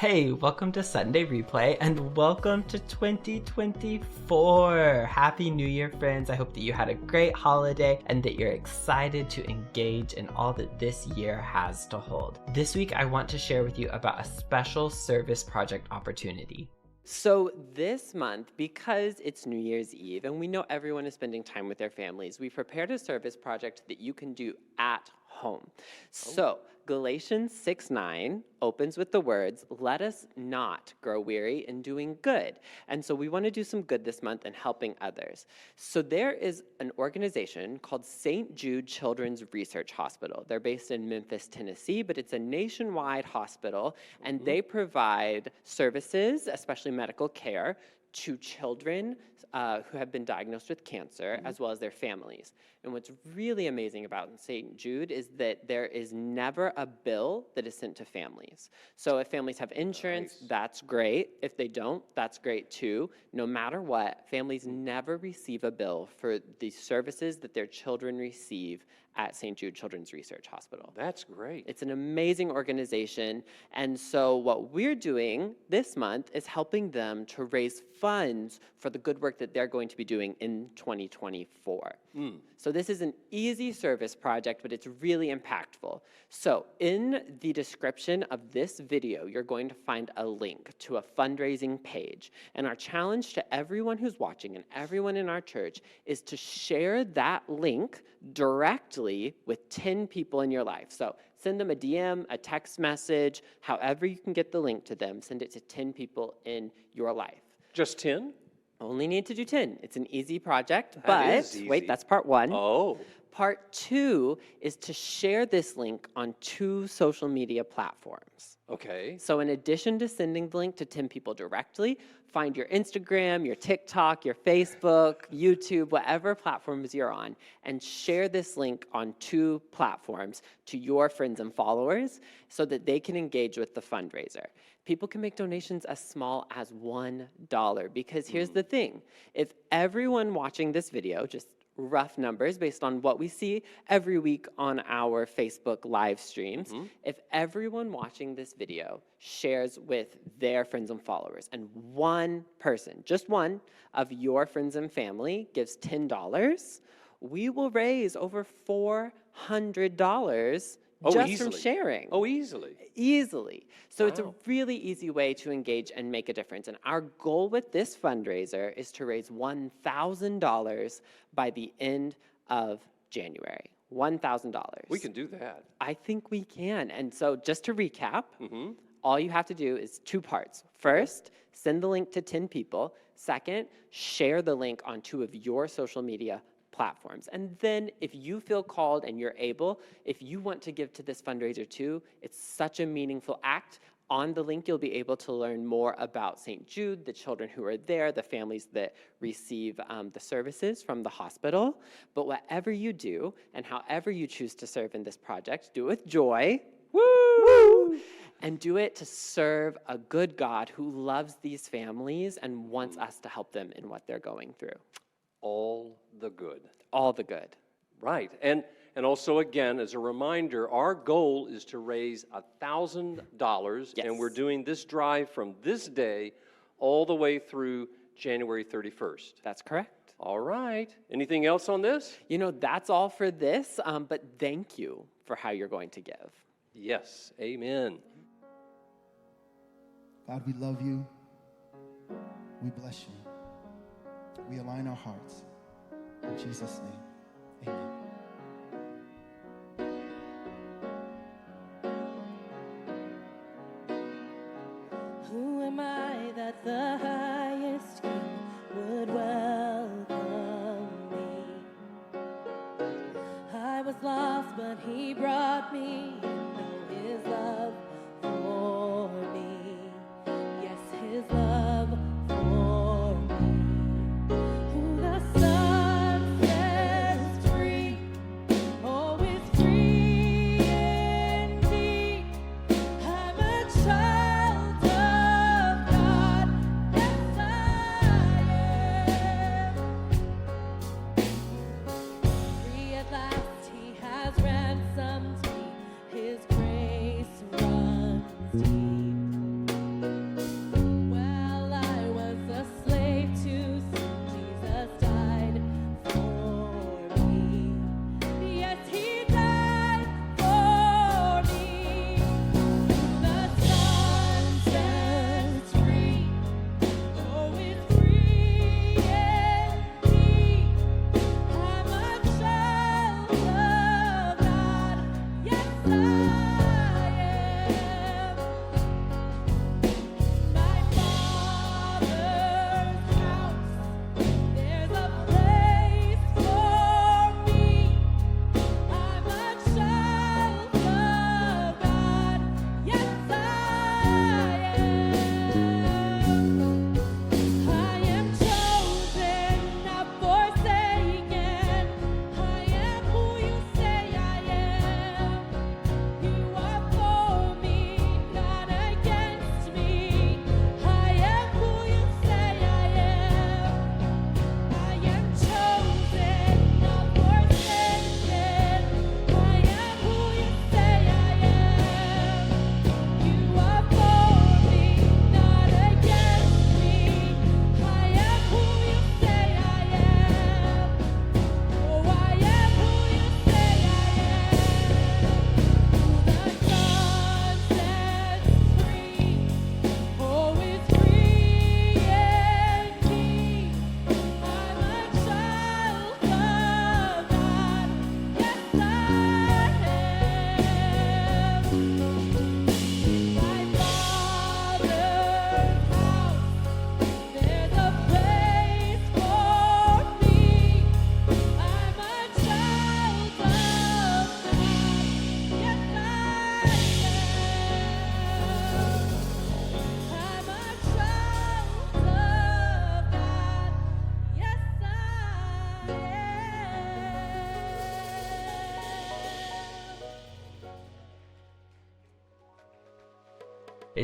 Hey, welcome to Sunday Replay and welcome to 2024. Happy New Year, friends. I hope that you had a great holiday and that you're excited to engage in all that this year has to hold. This week, I want to share with you about a special service project opportunity. So this month, because it's New Year's Eve and we know everyone is spending time with their families, we prepared a service project that you can do at home. So Galatians 6:9 opens with the words, "Let us not grow weary in doing good." And so we want to do some good this month in helping others. So there is an organization called St. Jude Children's Research Hospital. They're based in Memphis, Tennessee, but it's a nationwide hospital, and they provide services, especially medical care, to children who have been diagnosed with cancer, as well as their families. And what's really amazing about St. Jude is that there is never a bill that is sent to families. So if families have insurance, that's great. If they don't, that's great too. No matter what, families never receive a bill for the services that their children receive at St. Jude Children's Research Hospital. That's great. It's an amazing organization. And so what we're doing this month is helping them to raise funds for the good work that they're going to be doing in 2024. So this is an easy service project, but it's really impactful. So in the description of this video, you're going to find a link to a fundraising page. And our challenge to everyone who's watching and everyone in our church is to share that link directly with 10 people in your life. So send them a DM, a text message, however you can get the link to them, send it to 10 people in your life. Just 10? Only need to do 10. It's an easy project, That but is easy. wait, that's part one. Oh. Part two is to share this link on 2 social media platforms. Okay. So in addition to sending the link to 10 people directly, find your Instagram, your TikTok, your Facebook, YouTube, whatever platforms you're on, and share this link on 2 platforms to your friends and followers so that they can engage with the fundraiser. People can make donations as small as $1 because here's the thing. If everyone watching this video, just rough numbers based on what we see every week on our Facebook live streams, if everyone watching this video shares with their friends and followers and one person, just one of your friends and family gives $10, we will raise over $400 just from sharing. Oh, easily. Easily. So it's a Wow. really easy way to engage and make a difference. And our goal with this fundraiser is to raise $1,000 by the end of January. $1,000. We can do that. I think we can. And so just to recap, all you have to do is 2 parts. First, send the link to 10 people. Second, share the link on 2 of your social media platforms. And then if you feel called and you're able, if you want to give to this fundraiser too, it's such a meaningful act. On the link, you'll be able to learn more about St. Jude, the children who are there, the families that receive the services from the hospital. But whatever you do and however you choose to serve in this project, do it with joy. Woo! And do it to serve a good God who loves these families and wants us to help them in what they're going through. All the good. All the good. Right. And also, again, as a reminder, our goal is to raise $1,000, and we're doing this drive from this day all the way through January 31st. That's correct. All right. Anything else on this? You know, that's all for this, but thank you for how you're going to give. Yes. Amen. God, we love you. We bless you. We align our hearts. In Jesus' name, amen. Who am I that the highest king would welcome me? I was lost, but he brought me. Know his love for me. Yes, his love for me. Who the Son sets free, oh, is free indeed. I'm a child of God, yes I am. Free at last, he has ransomed me.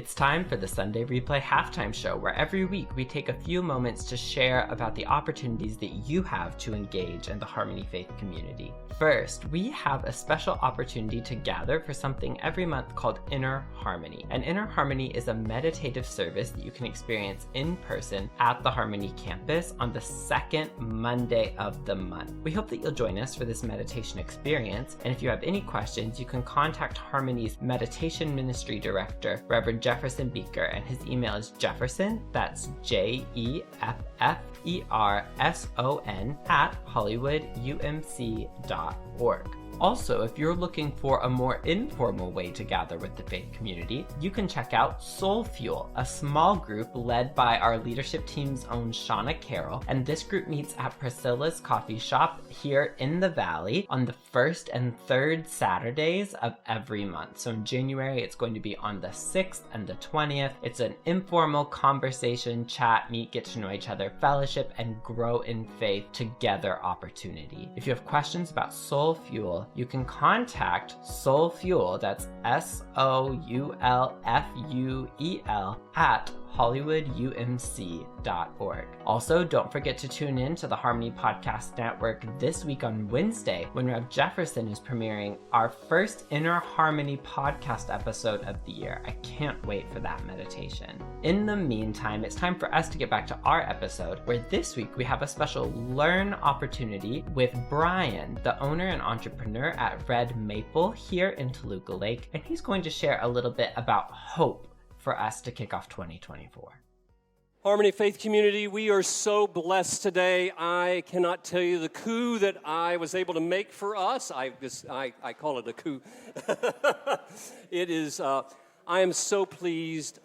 It's time for the Sunday Replay Halftime Show, where every week we take a few moments to share about the opportunities that you have to engage in the Harmony Faith community. First, we have a special opportunity to gather for something every month called Inner Harmony. And Inner Harmony is a meditative service that you can experience in person at the Harmony campus on the second Monday of the month. We hope that you'll join us for this meditation experience, and if you have any questions, you can contact Harmony's Meditation Ministry Director, Reverend Jefferson Beaker, and his email is Jefferson, that's Jefferson, at hollywoodumc.org. Also, if you're looking for a more informal way to gather with the faith community, you can check out Soul Fuel, a small group led by our leadership team's own Shauna Carroll, and this group meets at Priscilla's Coffee Shop here in the Valley on the first and third Saturdays of every month. So in January, it's going to be on the 6th and the 20th. It's an informal conversation, chat, meet, get to know each other, fellowship, and grow in faith together opportunity. If you have questions about Soul Fuel, you can contact Soul Fuel, that's SOULFUEL, at hollywoodumc.org. Also, don't forget to tune in to the Harmony Podcast Network this week on Wednesday when Rev Jefferson is premiering our first Inner Harmony podcast episode of the year. I can't wait for that meditation. In the meantime, it's time for us to get back to our episode, where this week we have a special learn opportunity with Brian, the owner and entrepreneur at Red Maple here in Toluca Lake, and he's going to share a little bit about hope for us to kick off 2024. Harmony Faith Community, we are so blessed today. I cannot tell you the coup that I was able to make for us. I call it a coup. It is, I am so pleased.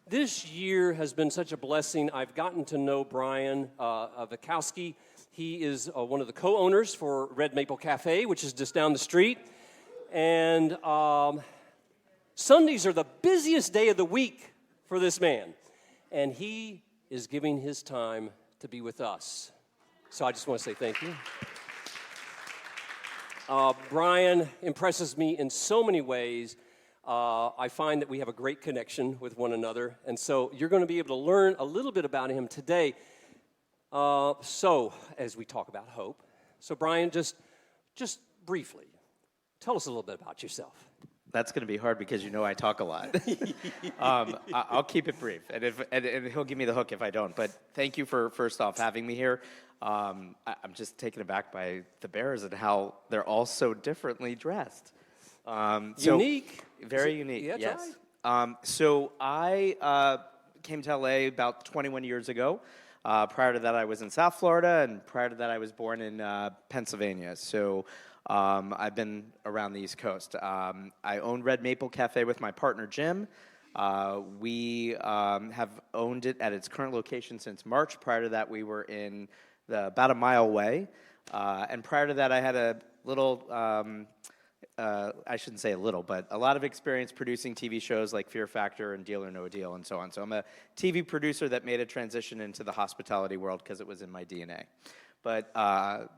This year has been such a blessing. I've gotten to know Brian Vikowski. He is one of the co-owners for Red Maple Cafe, which is just down the street. And Sundays are the busiest day of the week for this man, and he is giving his time to be with us. So I just want to say thank you. Brian impresses me in so many ways. I find that we have a great connection with one another, and so you're going to be able to learn a little bit about him today. So as we talk about hope, so Brian, just briefly, tell us a little bit about yourself. That's going to be hard because you know I talk a lot. I'll keep it brief, and he'll give me the hook if I don't. But thank you for, first off, having me here. I'm just taken aback by the bears and how they're all so differently dressed. Unique. Very unique, Yeah, yes. right. So I came to LA about 21 years ago. Prior to that, I was in South Florida, and prior to that, I was born in Pennsylvania. So I've been around the East Coast. I own Red Maple Cafe with my partner, Jim. We have owned it at its current location since March. Prior to that, we were in about a mile away. And prior to that, I had a little, I shouldn't say a little, but a lot of experience producing TV shows like Fear Factor and Deal or No Deal and so on. So I'm a TV producer that made a transition into the hospitality world because it was in my DNA. But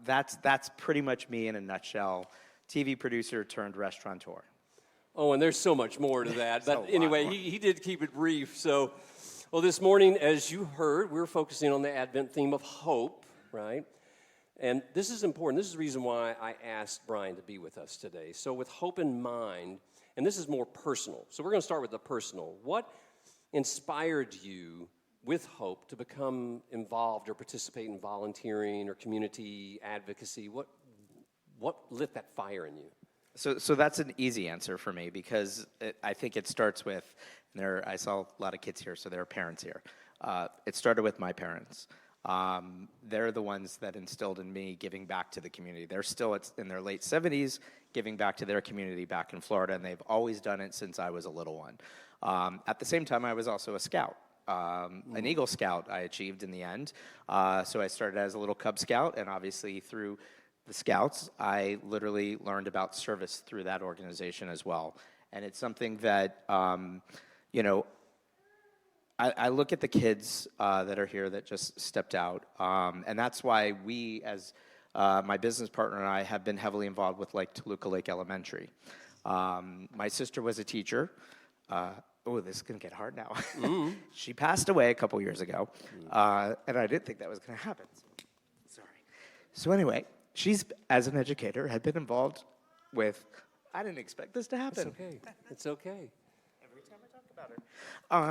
that's pretty much me in a nutshell. TV producer turned restaurateur. Oh, and there's so much more to that. But anyway, more. he did keep it brief. So, well, this morning, as you heard, we're focusing on the Advent theme of hope, right? And this is important. This is the reason why I asked Brian to be with us today. So with hope in mind, and this is more personal. So we're going to start with the personal. What inspired you with hope to become involved or participate in volunteering or community advocacy? What lit that fire in you? So that's an easy answer for me because I think it starts with, I saw a lot of kids here, so there are parents here. It started with my parents. They're the ones that instilled in me giving back to the community. They're still in their late 70s giving back to their community back in Florida, and they've always done it since I was a little one. At the same time, I was also a scout. An Eagle Scout I achieved in the end. So I started as a little Cub Scout, and obviously through the Scouts, I literally learned about service through that organization as well. And it's something that, I look at the kids that are here that just stepped out, and that's why we, as my business partner and I, have been heavily involved with Toluca Lake Elementary. My sister was a teacher. oh, this is going to get hard now. She passed away a couple years ago, and I didn't think that was going to happen. Sorry. So anyway, she's, as an educator, had been involved with, I didn't expect this to happen. It's okay. It's okay. Every time I talk about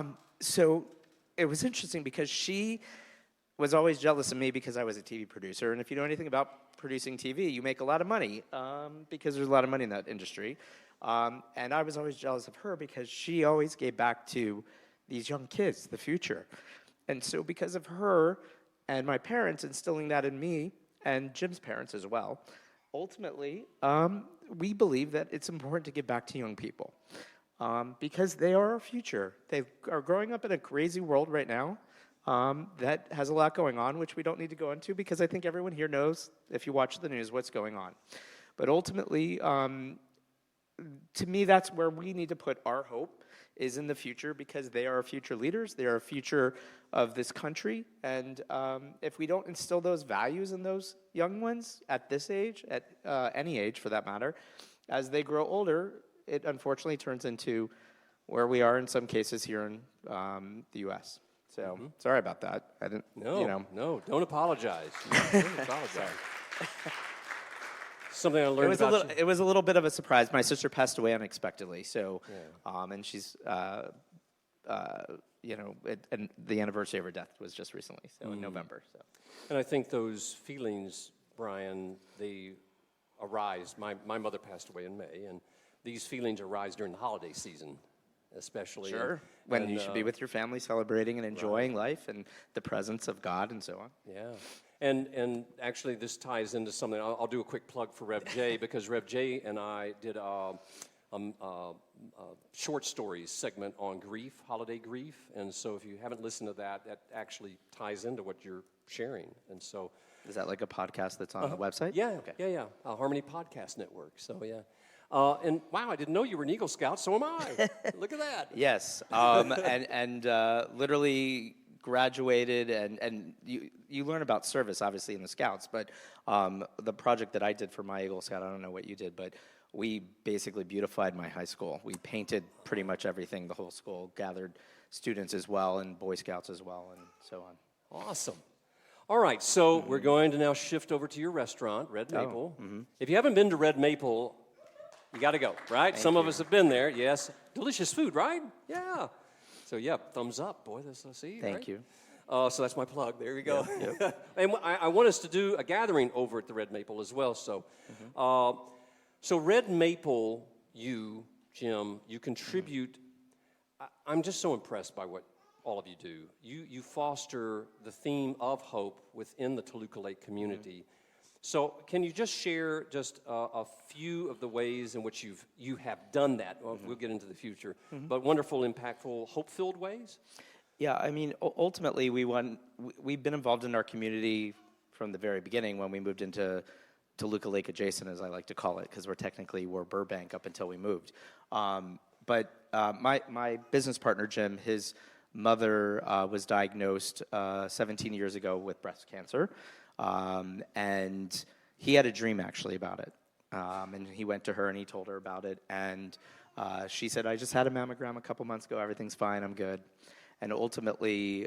her. So it was interesting because she was always jealous of me because I was a TV producer. And if you know anything about producing TV, you make a lot of money because there's a lot of money in that industry. And I was always jealous of her because she always gave back to these young kids, the future. And so because of her and my parents instilling that in me, and Jim's parents as well, ultimately, we believe that it's important to give back to young people because they are our future. They are growing up in a crazy world right now that has a lot going on, which we don't need to go into because I think everyone here knows, if you watch the news, what's going on. But ultimately, to me, that's where we need to put our hope is in the future because they are our future leaders. They are our future of this country. And if we don't instill those values in those young ones at this age, at any age for that matter, as they grow older, it unfortunately turns into where we are in some cases here in the U.S. So sorry about that. I didn't, No, don't apologize. Don't apologize. Something I learned It was a little bit of a surprise. My sister passed away unexpectedly, so and she's and the anniversary of her death was just recently, so in November. So, and I think those feelings, Brian, they arise. My mother passed away in May, and these feelings arise during the holiday season, especially. Sure, when you should be with your family, celebrating and enjoying life and the presence of God and so on. Yeah. And actually, this ties into something. I'll do a quick plug for Rev J because Rev J and I did a short stories segment on grief, holiday grief. And so if you haven't listened to that, that actually ties into what you're sharing. And so, is that like a podcast that's on the website? Yeah, okay. yeah. Harmony Podcast Network. So yeah. And wow, I didn't know you were an Eagle Scout. So am I. Look at that. Yes. And literally graduated, and you learn about service, obviously, in the Scouts, but the project that I did for my Eagle Scout, I don't know what you did, but we basically beautified my high school. We painted pretty much everything, the whole school, gathered students as well, and Boy Scouts as well, and so on. Awesome. All right, so we're going to now shift over to your restaurant, Red Maple. If you haven't been to Red Maple, you got to go, right? Some of us have been there, yes. Delicious food, right? Yeah. So, yeah, thumbs up. Boy, let's see. Thank you. So that's my plug. There we go. Yep. And I want us to do a gathering over at the Red Maple as well. So, so Red Maple, you, Jim, you contribute. I'm just so impressed by what all of you do. You foster the theme of hope within the Toluca Lake community. So can you just share just a few of the ways in which you have done that? Well, we'll get into the future, but wonderful, impactful, hope-filled ways? Yeah, I mean, ultimately, we've been involved in our community from the very beginning when we moved into Toluca Lake adjacent, as I like to call it, because we're Burbank up until we moved. But my business partner, Jim, his mother was diagnosed 17 years ago with breast cancer. And he had a dream actually about it. And he went to her and he told her about it. And she said, I just had a mammogram a couple months ago. Everything's fine. I'm good. And ultimately,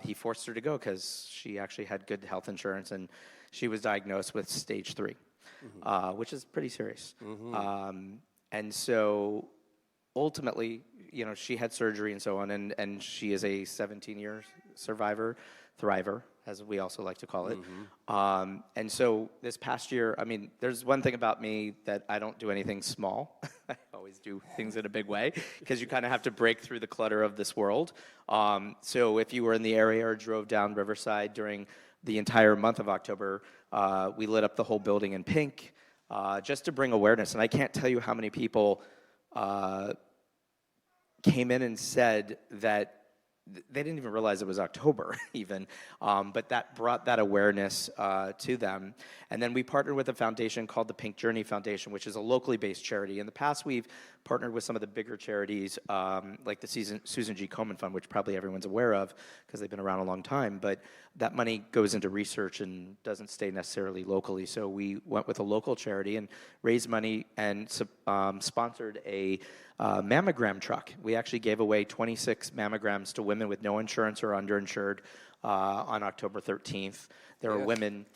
he forced her to go because she actually had good health insurance. And she was diagnosed with stage 3, which is pretty serious. And so ultimately, she had surgery and so on. And she is a 17-year survivor, thriver, as we also like to call it. And so this past year, I mean, there's one thing about me that I don't do anything small. I always do things in a big way because you kind of have to break through the clutter of this world. So if you were in the area or drove down Riverside during the entire month of October, we lit up the whole building in pink just to bring awareness. And I can't tell you how many people came in and said that they didn't even realize it was October even, but that brought that awareness to them. And then we partnered with a foundation called the Pink Journey Foundation, which is a locally based charity. In the past, we've partnered with some of the bigger charities like the Susan G. Komen Fund, which probably everyone's aware of because they've been around a long time. But that money goes into research and doesn't stay necessarily locally. So we went with a local charity and raised money and sponsored a mammogram truck. We actually gave away 26 mammograms to women with no insurance or underinsured on October 13th. There were women,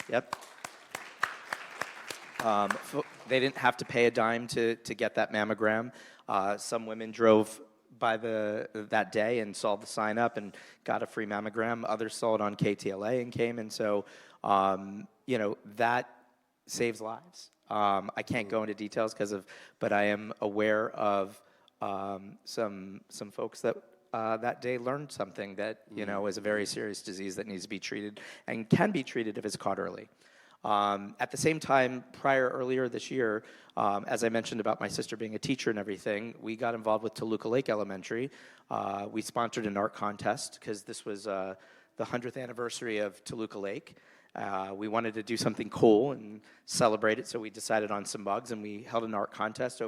they didn't have to pay a dime to get that mammogram. Some women drove by that day and saw the sign up and got a free mammogram. Others saw it on KTLA and came, and so that saves lives. I can't go into details but I am aware of some folks that that day learned something that is a very serious disease that needs to be treated and can be treated if it's caught early. At the same time, earlier this year, as I mentioned about my sister being a teacher and everything, we got involved with Toluca Lake Elementary. We sponsored an art contest because this was the 100th anniversary of Toluca Lake. We wanted to do something cool and celebrate it, so we decided on some mugs, and we held an art contest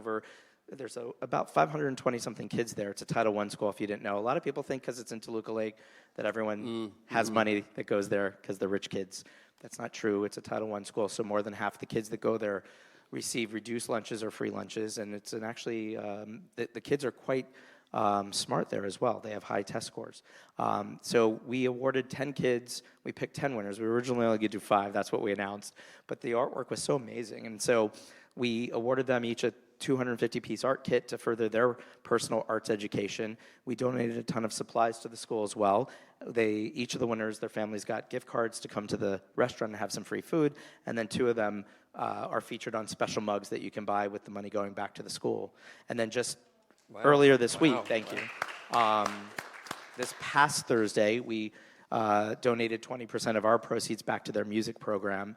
there's about 520-something kids there. It's a Title I school, if you didn't know. A lot of people think because it's in Toluca Lake that everyone has money that goes there because they're rich kids. That's not true. It's a Title I school, so more than half the kids that go there receive reduced lunches or free lunches, and it's actually the kids are quite smart there as well. They have high test scores. So we awarded 10 kids. We picked 10 winners. We originally only could do 5. That's what we announced. But the artwork was so amazing, and so we awarded them each a 250-piece art kit to further their personal arts education. We donated a ton of supplies to the school as well. Each of the winners, their families got gift cards to come to the restaurant and have some free food, and then 2 of them are featured on special mugs that you can buy with the money going back to the school. And then just earlier this week, thank you, this past Thursday, we donated 20% of our proceeds back to their music program.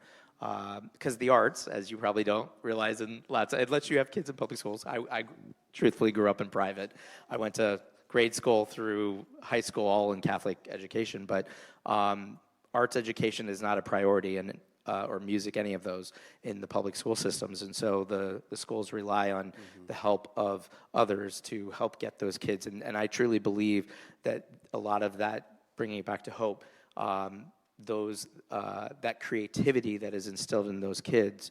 Because the arts, as you probably don't realize, unless you have kids in public schools, I truthfully grew up in private. I went to grade school through high school, all in Catholic education, but arts education is not a priority, or music, any of those, in the public school systems. And so the schools rely on the help of others to help get those kids. And I truly believe that a lot of that, bringing it back to hope, that creativity that is instilled in those kids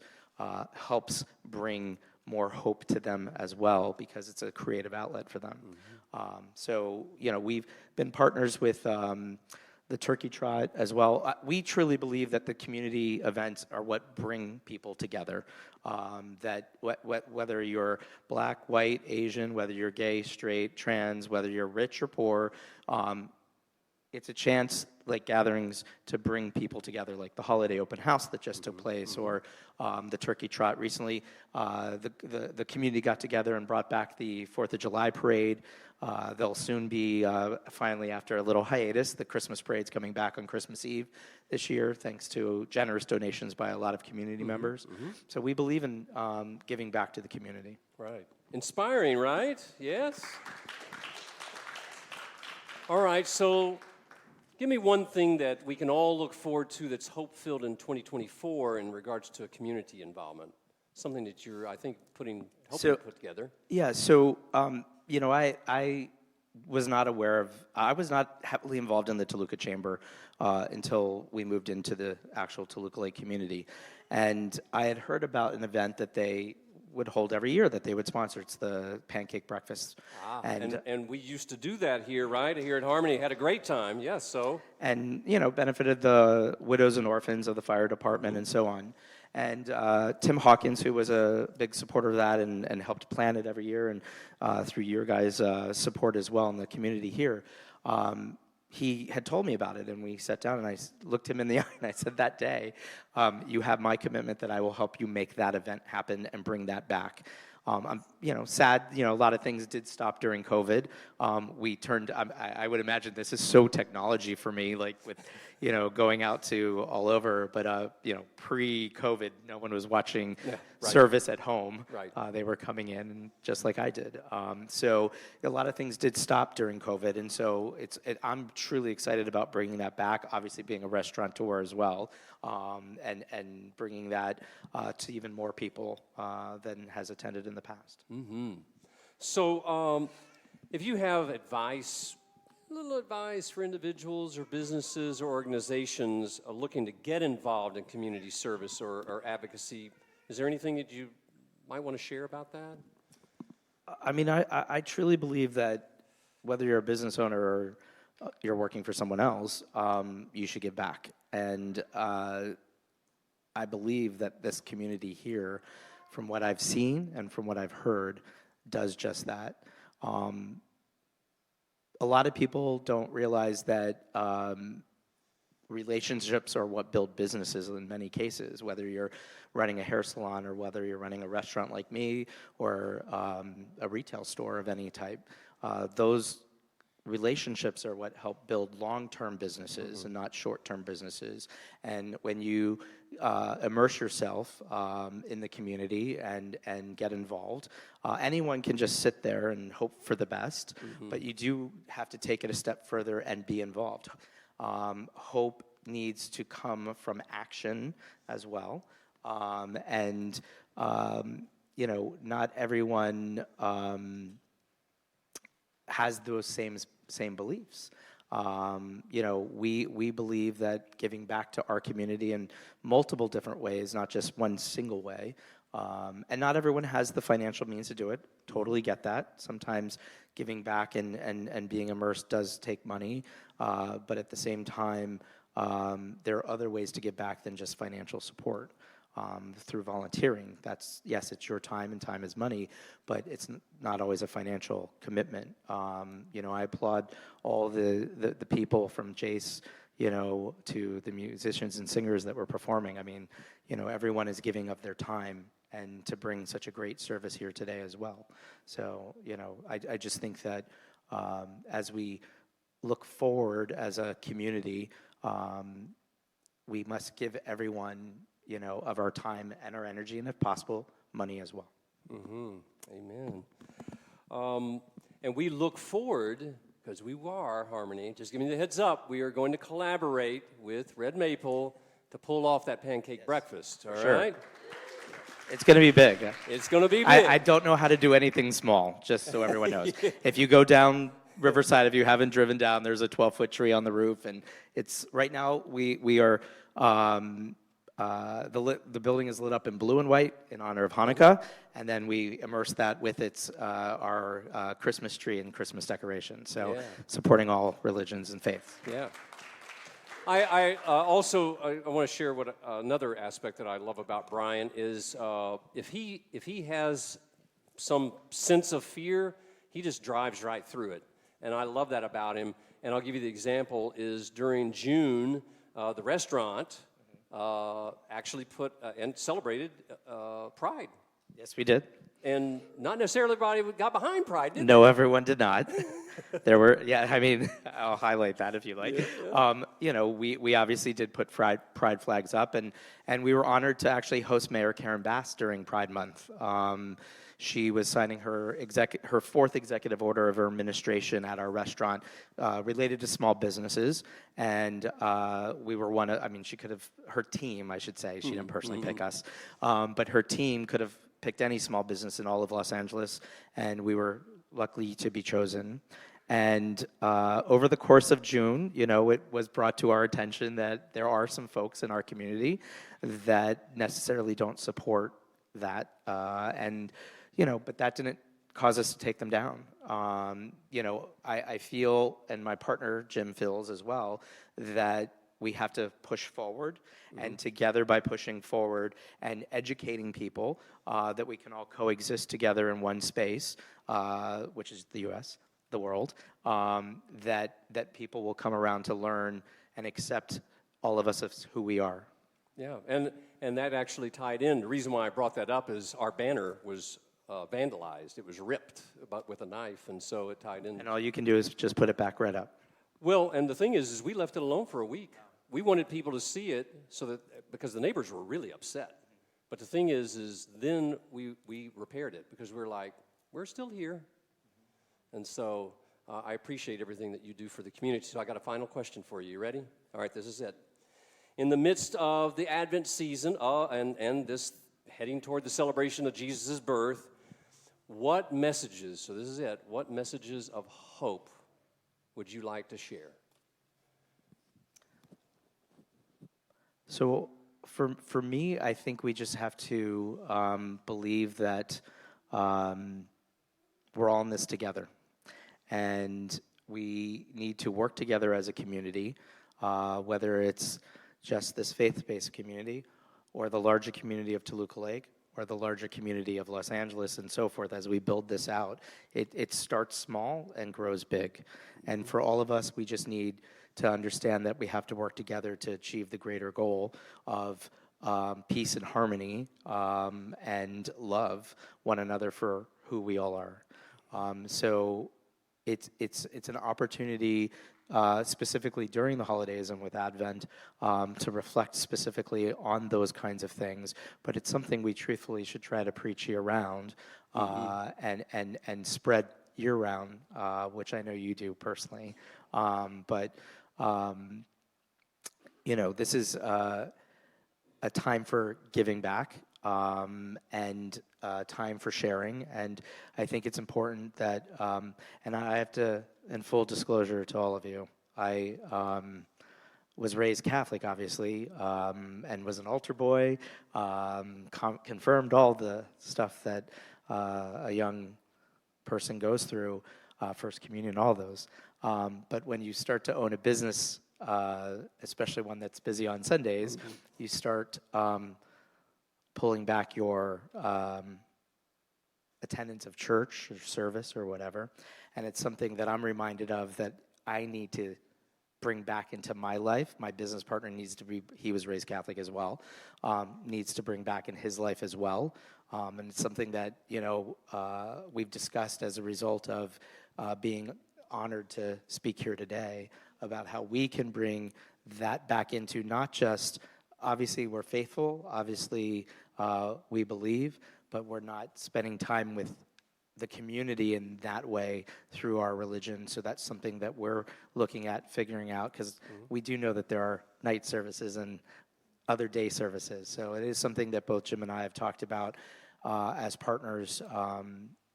helps bring more hope to them as well, because it's a creative outlet for them. So we've been partners with the Turkey Trot as well. We truly believe that the community events are what bring people together. That whether you're black, white, Asian, whether you're gay, straight, trans, whether you're rich or poor, it's a chance, like gatherings, to bring people together, like the holiday open house that just took place, or the Turkey Trot recently. The community got together and brought back the 4th of July parade. They'll soon be, finally, after a little hiatus, the Christmas parade's coming back on Christmas Eve this year, thanks to generous donations by a lot of community members. So we believe in giving back to the community. Right. Inspiring, right? Yes? All right, so give me one thing that we can all look forward to that's hope-filled in 2024 in regards to a community involvement. Something that you're, I think, hoping to put together. Yeah, so, I was not I was not heavily involved in the Toluca Chamber until we moved into the actual Toluca Lake community. And I had heard about an event that they would hold every year that they would sponsor. It's the pancake breakfast. And we used to do that here, right? Here at Harmony. Had a great time, yes, so. And, benefited the widows and orphans of the fire department and so on. And Tim Hawkins, who was a big supporter of that and helped plan it every year, and through your guys' support as well in the community here, he had told me about it, and we sat down, and I looked him in the eye, and I said, that day, you have my commitment that I will help you make that event happen and bring that back. I'm, sad, a lot of things did stop during COVID. I would imagine this is so technology for me, like with, going out to all over, but, pre-COVID, no one was watching service at home. Right. They were coming in, and just like I did. So a lot of things did stop during COVID, and so I'm truly excited about bringing that back, obviously being a restaurateur as well, and bringing that to even more people than has attended in the past. So if you have advice, a little advice for individuals or businesses or organizations looking to get involved in community service or advocacy, is there anything that you might want to share about that? I mean, I truly believe that whether you're a business owner or you're working for someone else, you should give back. And I believe that this community here, from what I've seen and from what I've heard, does just that. A lot of people don't realize that relationships are what build businesses in many cases, whether you're running a hair salon or whether you're running a restaurant like me or a retail store of any type. Those relationships are what help build long-term businesses and not short-term businesses. And when you immerse yourself in the community and get involved, anyone can just sit there and hope for the best, but you do have to take it a step further and be involved. Hope needs to come from action as well. And you know, not everyone has those same beliefs. You know, we believe that giving back to our community in multiple different ways, not just one single way, and not everyone has the financial means to do it. Totally get that. Sometimes giving back and being immersed does take money, but at the same time, there are other ways to give back than just financial support. Through volunteering. That's, yes, it's your time, and time is money, but it's not always a financial commitment. You know, I applaud all the people from Jase, you know, to the musicians and singers that were performing. I mean, you know, everyone is giving up their time and to bring such a great service here today as well. So, you know, I just think that as we look forward as a community, we must give everyone, you know, of our time and our energy, and if possible, money as well. Amen. And we look forward, because we are Harmony, just giving you the heads up, we are going to collaborate with Red Maple to pull off that pancake breakfast, all right? It's going to be big. It's going to be big. I don't know how to do anything small, just so everyone knows. If you go down Riverside, if you haven't driven down, there's a 12-foot tree on the roof, and it's, right now, we are, the building is lit up in blue and white in honor of Hanukkah, and then we immerse that with our Christmas tree and Christmas decoration. So supporting all religions and faiths. Yeah. I also want to share what another aspect that I love about Brian is if he has some sense of fear, he just drives right through it, and I love that about him. And I'll give you the example is during June, the restaurant actually put and celebrated Pride. Yes, we did. And not necessarily everybody got behind Pride, did they? No, everyone did not. There were, I mean, I'll highlight that if you like. You know, we obviously did put Pride flags up, and we were honored to actually host Mayor Karen Bass during Pride Month. She was signing her fourth executive order of her administration at our restaurant related to small businesses, and we were one of, I mean, she could have, her team, I should say, she didn't personally pick us, but her team could have picked any small business in all of Los Angeles, and we were lucky to be chosen. And over the course of June, you know, it was brought to our attention that there are some folks in our community that necessarily don't support that, and you know, but that didn't cause us to take them down. You know, I feel, and my partner Jim feels as well, that we have to push forward, and together by pushing forward and educating people that we can all coexist together in one space, which is the U.S., the world, that people will come around to learn and accept all of us as who we are. Yeah, and that actually tied in. The reason why I brought that up is our banner was vandalized. It was ripped but with a knife, and so it tied in. And all you can do is just put it back right up. Well, and the thing is we left it alone for a week. We wanted people to see it so that, because the neighbors were really upset. But the thing is then we repaired it because we were like, we're still here. And so I appreciate everything that you do for the community. So I got a final question for you. You ready? All right, this is it. In the midst of the Advent season and this heading toward the celebration of Jesus' birth, what messages, so this is it, what messages of hope would you like to share? So for me, I think we just have to believe that we're all in this together. And we need to work together as a community, whether it's just this faith-based community or the larger community of Toluca Lake or the larger community of Los Angeles and so forth. As we build this out, it starts small and grows big. And for all of us, we just need to understand that we have to work together to achieve the greater goal of peace and harmony, and love one another for who we all are. So it's an opportunity, specifically during the holidays and with Advent, to reflect specifically on those kinds of things. But it's something we truthfully should try to preach year-round, and spread year-round, which I know you do personally. This is a time for giving back, and time for sharing. And I think it's important that, and I have to, in full disclosure to all of you, I was raised Catholic, obviously, and was an altar boy, confirmed all the stuff that a young person goes through, First Communion, all those. But when you start to own a business, especially one that's busy on Sundays, you start pulling back your attendance of church or service or whatever. And it's something that I'm reminded of that I need to bring back into my life. My business partner needs to be, he was raised Catholic as well, needs to bring back in his life as well. And it's something that, we've discussed as a result of being honored to speak here today about how we can bring that back into not just, obviously we're faithful, obviously we believe, but we're not spending time with the community in that way through our religion. So that's something that we're looking at figuring out, because we do know that there are night services and other day services. So it is something that both Jim and I have talked about as partners,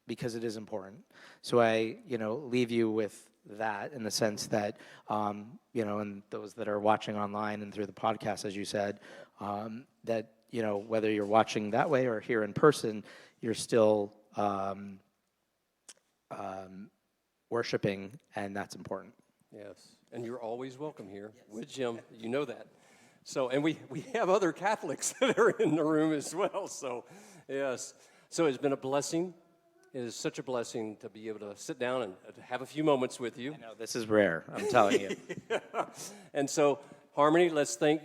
because it is important. So I, leave you with that in the sense that, and those that are watching online and through the podcast, as you said, that, whether you're watching that way or here in person, you're still worshiping, and that's important. Yes, and you're always welcome here with Jim. You know that. So, and we have other Catholics that are in the room as well. So, yes. So it's been a blessing. It is such a blessing to be able to sit down and have a few moments with you. I know, this is rare, I'm telling you. Yeah. And so, Harmony, let's thank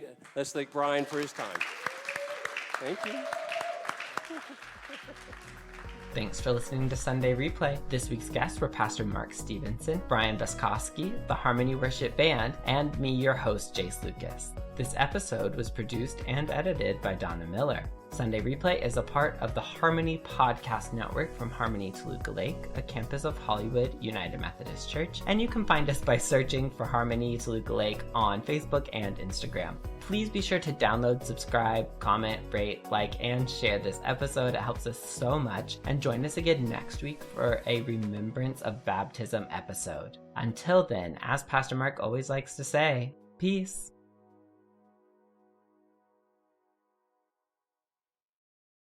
Brian for his time. Thank you. Thanks for listening to Sunday Replay. This week's guests were Pastor Mark Stevenson, Brian Buskowski, the Harmony Worship Band, and me, your host, Jase Lucas. This episode was produced and edited by Donna Miller. Sunday Replay is a part of the Harmony Podcast Network from Harmony-Toluca Lake, a campus of Hollywood United Methodist Church, and you can find us by searching for Harmony-Toluca Lake on Facebook and Instagram. Please be sure to download, subscribe, comment, rate, like, and share this episode. It helps us so much. And join us again next week for a Remembrance of Baptism episode. Until then, as Pastor Mark always likes to say, peace.